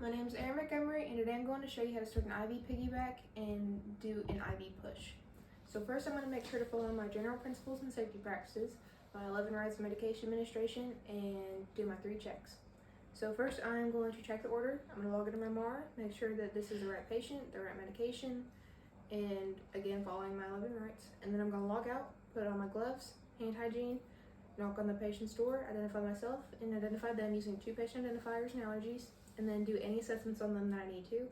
My name is Erin Montgomery, and today I'm going to show you how to start an IV piggyback and do an IV push. So first I'm going to make sure to follow my general principles and safety practices, my 11 rights of medication administration, and do my 3 checks. So first I'm going to check the order. I'm going to log into my MAR, make sure that this is the right patient, the right medication, and again following my 11 rights. And then I'm going to log out, put on my gloves, hand hygiene, knock on the patient's door, identify myself, and identify them using 2 patient identifiers and allergies, and then do any assessments on them that I need to.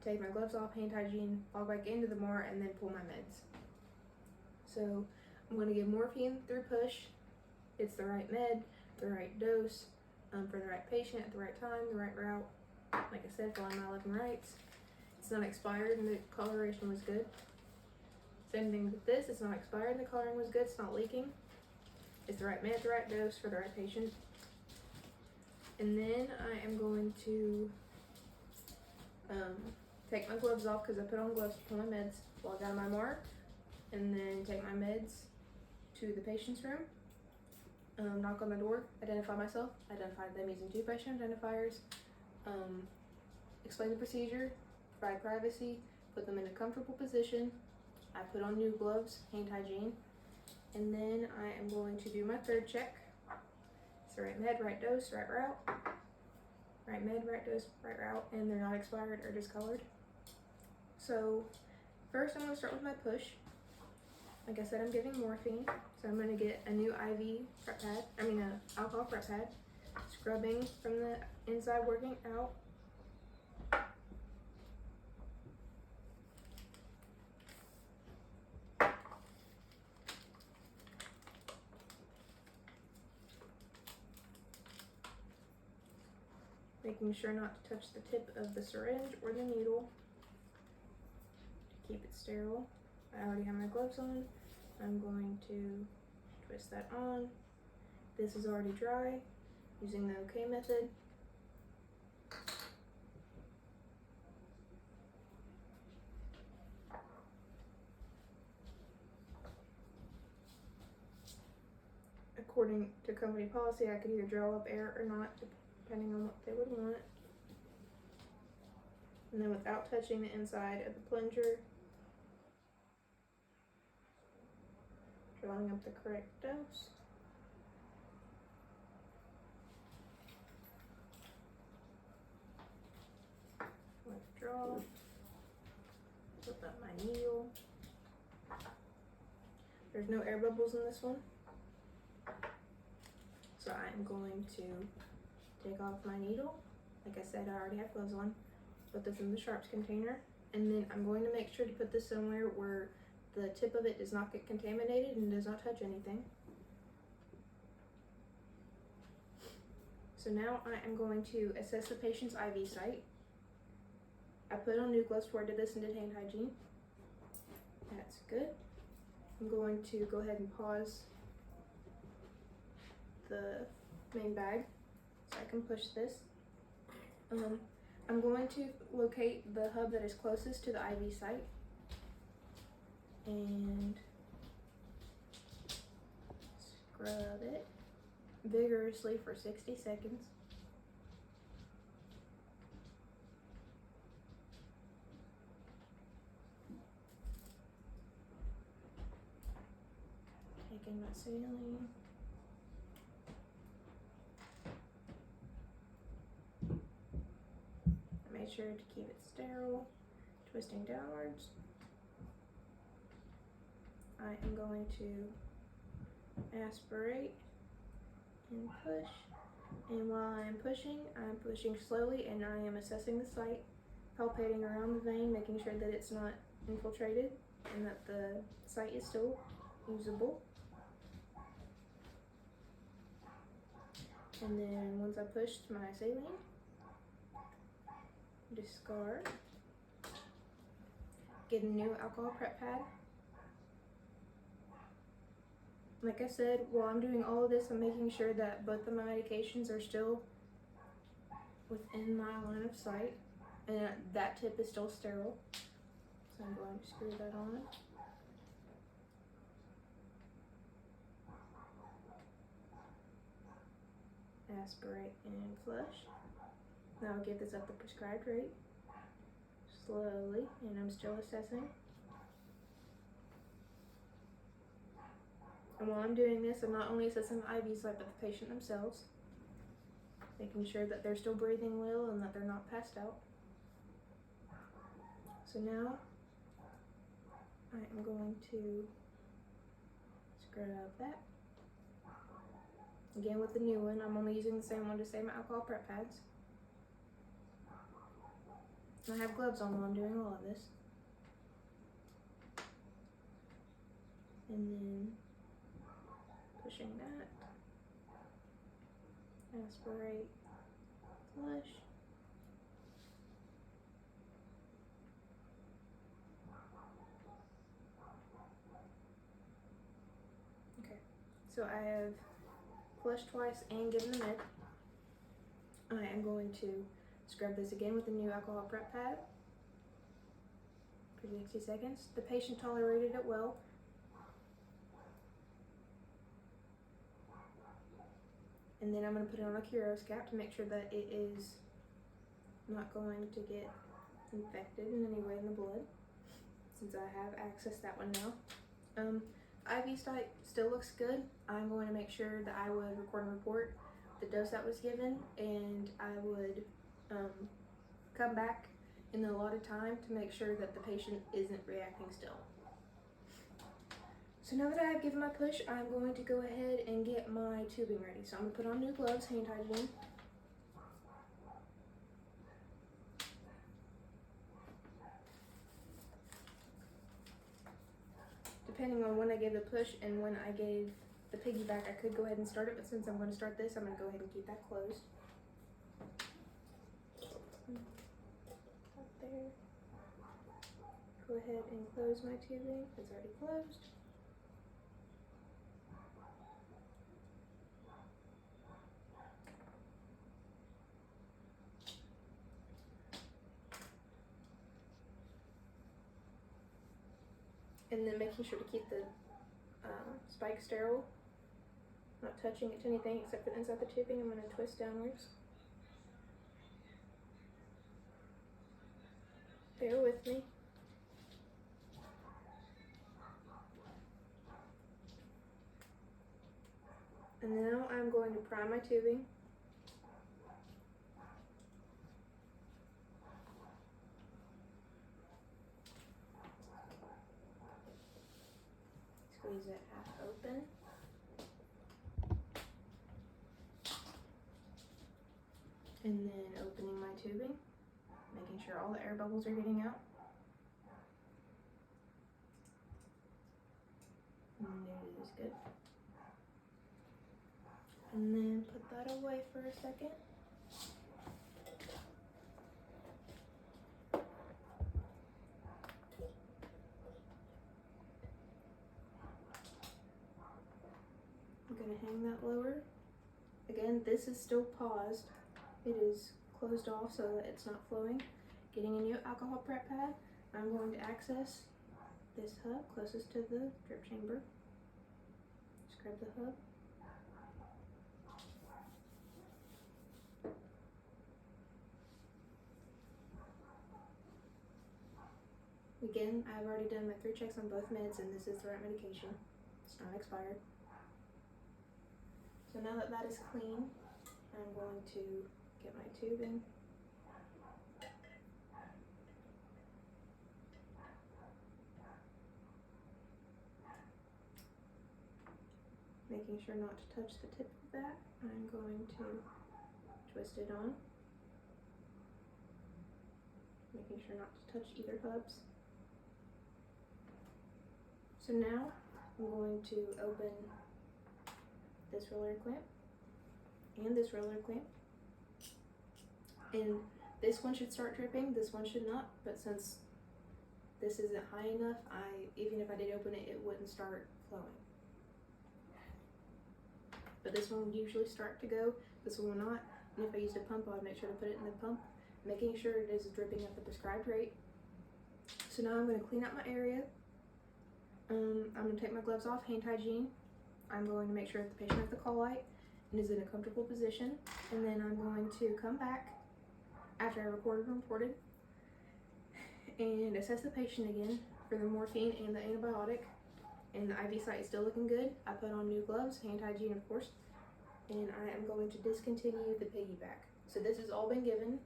Take my gloves off, hand hygiene, log back into the MAR, and then pull my meds. So I'm going to give morphine through push. It's the right med, the right dose, for the right patient at the right time, the right route. Like I said, following my 11 rights. It's not expired and the coloration was good. Same thing with this, it's not expired and the coloring was good, it's not leaking. It's the right med, the right dose for the right patient. And then I am going to take my gloves off because I put on gloves to pull my meds, log out of my MAR, and then take my meds to the patient's room, knock on the door, identify myself, identify them using 2 patient identifiers, explain the procedure, provide privacy, put them in a comfortable position. I put on new gloves, hand hygiene, and then I am going to do my 3rd check. It's the right med, right dose, right route. Right med, right dose, right route, and they're not expired or discolored. So first I'm going to start with my push. Like I said, I'm giving morphine, so I'm going to get a new IV prep pad, alcohol prep pad, scrubbing from the inside, working out. Making sure not to touch the tip of the syringe or the needle to keep it sterile. I already have my gloves on. I'm going to twist that on. This is already dry, using the OK method. According to company policy, I could either draw up air or not, depending on what they would want. And then without touching the inside of the plunger, drawing up the correct dose. Withdraw. Flip up my needle. There's no air bubbles in this one. So I'm going to take off my needle. Like I said, I already have gloves on. Put this in the sharps container. And then I'm going to make sure to put this somewhere where the tip of it does not get contaminated and does not touch anything. So now I am going to assess the patient's IV site. I put on new gloves before I did this and did hand hygiene. That's good. I'm going to go ahead and pause the main bag so I can push this. I'm going to locate the hub that is closest to the IV site and scrub it vigorously for 60 seconds. Taking my saline. Make sure to keep it sterile, twisting downwards. I am going to aspirate and push. And while I'm pushing slowly and I am assessing the site, palpating around the vein, making sure that it's not infiltrated and that the site is still usable. And then once I pushed my saline, discard, get a new alcohol prep pad. Like I said, while I'm doing all of this, I'm making sure that both of my medications are still within my line of sight and that tip is still sterile. So I'm going to screw that on. Aspirate and flush. Now I'll give this up the prescribed rate slowly, and I'm still assessing. And while I'm doing this, I'm not only assessing the IV site but the patient themselves, making sure that they're still breathing well and that they're not passed out. So now I am going to scrub that. Again, with the new one, I'm only using the same one to save my alcohol prep pads. And I have gloves on while I'm doing all of this. And then pushing that. Aspirate, flush. Okay, so I have flushed twice and given the med. I am going to scrub this again with the new alcohol prep pad for 60 seconds. The patient tolerated it well. And then I'm going to put it on a Curos cap to make sure that it is not going to get infected in any way in the blood, since I have accessed that one now. IV site still looks good. I'm going to make sure that I would record and report the dose that was given, and I would come back in the allotted time to make sure that the patient isn't reacting still. So now that I have given my push, I'm going to go ahead and get my tubing ready. So I'm going to put on new gloves, hand hygiene. Depending on when I gave the push and when I gave the piggyback, I could go ahead and start it, but since I'm going to start this, I'm going to go ahead and keep that closed. Up there. Go ahead and close my tubing. It's already closed. And then making sure to keep the spike sterile, not touching it to anything except for inside the tubing. I'm going to twist downwards. Bear with me. And now I'm going to prime my tubing. Squeeze it half open. And then opening my tubing, making sure all the air bubbles are getting out. And there it is, good. And then put that away for a second. I'm going to hang that lower. Again, this is still paused. It is closed off so that it's not flowing. Getting a new alcohol prep pad, I'm going to access this hub closest to the drip chamber. Scrub the hub. Again, I've already done my 3 checks on both meds, and this is the right medication. It's not expired. So now that that is clean, I'm going to get my tubing. Making sure not to touch the tip of that, I'm going to twist it on. Making sure not to touch either hubs. So now I'm going to open this roller clamp and this roller clamp. And this one should start dripping, this one should not, but since this isn't high enough, even if I did open it, it wouldn't start flowing. But this one would usually start to go, this one will not. And if I used a pump, I would make sure to put it in the pump, making sure it is dripping at the prescribed rate. So now I'm going to clean up my area. I'm going to take my gloves off, hand hygiene. I'm going to make sure that the patient has the call light and is in a comfortable position. And then I'm going to come back after I recorded and reported, and assess the patient again for the morphine and the antibiotic. And the IV site is still looking good. I put on new gloves, hand hygiene of course, and I am going to discontinue the piggyback. So this has all been given.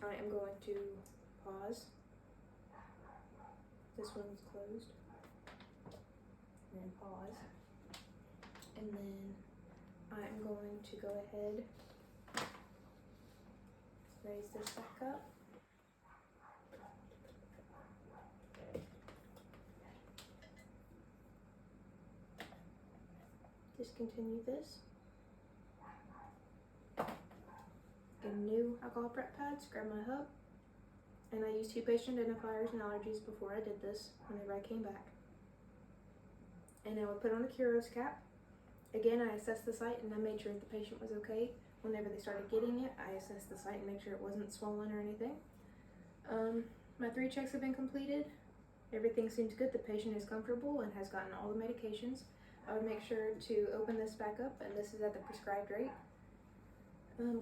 I am going to pause. This one's closed. And then pause. And then I am going to go ahead, raise this back up. Discontinue this. Get new alcohol prep pads, grab my hub, and I used 2 patient identifiers and allergies before I did this whenever I came back. And I would put on a Curos cap. Again, I assessed the site and I made sure the patient was okay. Whenever they started getting it, I assessed the site and make sure it wasn't swollen or anything. My 3 checks have been completed. Everything seems good. The patient is comfortable and has gotten all the medications. I would make sure to open this back up, and this is at the prescribed rate.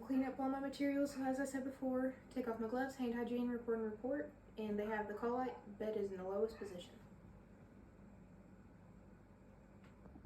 Clean up all my materials, as I said before. Take off my gloves, hand hygiene, report, and they have the call light. Bed is in the lowest position.